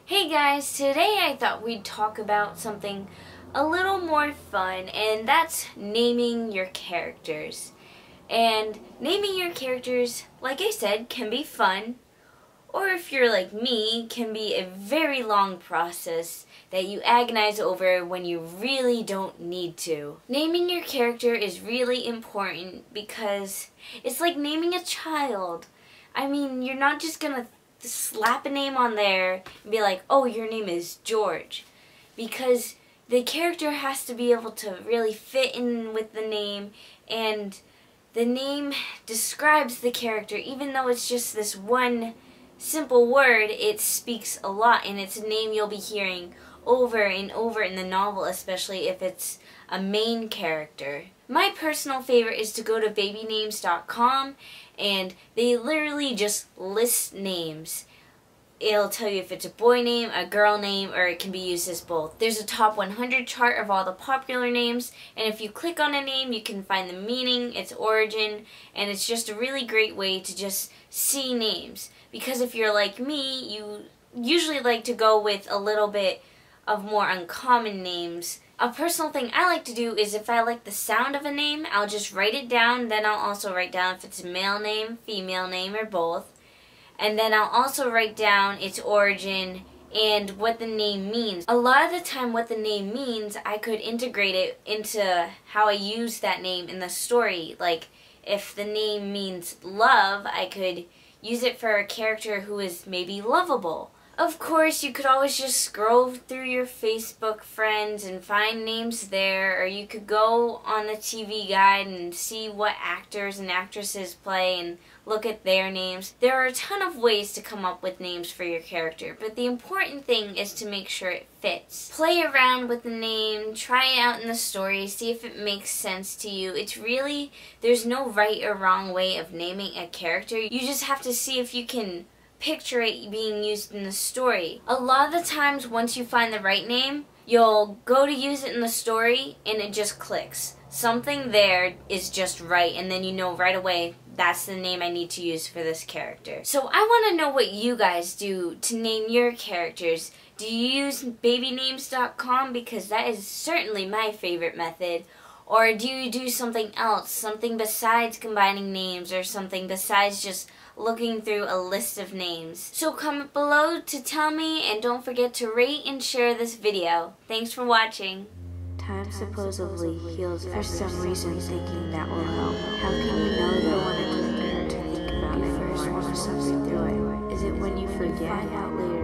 Hey guys, today I thought we'd talk about something a little more fun, and that's naming your characters. And naming your characters, like I said, can be fun, or if you're like me, can be a very long process that you agonize over when you really don't need to. Naming your character is really important because it's like naming a child. I mean, you're not just gonna slap a name on there and be like, oh, your name is George. Because the character has to be able to really fit in with the name, and the name describes the character. Even though it's just this one simple word, it speaks a lot, and it's a name you'll be hearing over and over in the novel, especially if it's a main character. My personal favorite is to go to babynames.com, and they literally just list names. It'll tell you if it's a boy name, a girl name, or it can be used as both. There's a top 100 chart of all the popular names, and if you click on a name, you can find the meaning, its origin, and it's just a really great way to just see names. Because if you're like me, you usually like to go with a little bit of more uncommon names. A personal thing I like to do is if I like the sound of a name, I'll just write it down. Then I'll also write down if it's a male name, female name, or both. And then I'll also write down its origin and what the name means. A lot of the time what the name means, I could integrate it into how I use that name in the story. Like, if the name means love, I could use it for a character who is maybe lovable. Of course, you could always just scroll through your Facebook friends and find names there, or you could go on the TV Guide and see what actors and actresses play and look at their names. There are a ton of ways to come up with names for your character, but the important thing is to make sure it fits. Play around with the name, try it out in the story, see if it makes sense to you. It's really, there's no right or wrong way of naming a character. You just have to see if you can picture it being used in the story. A lot of the times, once you find the right name, you'll go to use it in the story and it just clicks. Something there is just right, and then you know right away that's the name I need to use for this character. So I want to know what you guys do to name your characters. Do you use babynames.com? Because that is certainly my favorite method. Or do you do something else, something besides combining names, or something besides just looking through a list of names? So comment below to tell me, and don't forget to rate and share this video. Thanks for watching. Time supposedly heals for some reason, thinking that will help. How can you know that when it doesn't hurt to think about it? You first want to suffer through it. Is it when you forget out later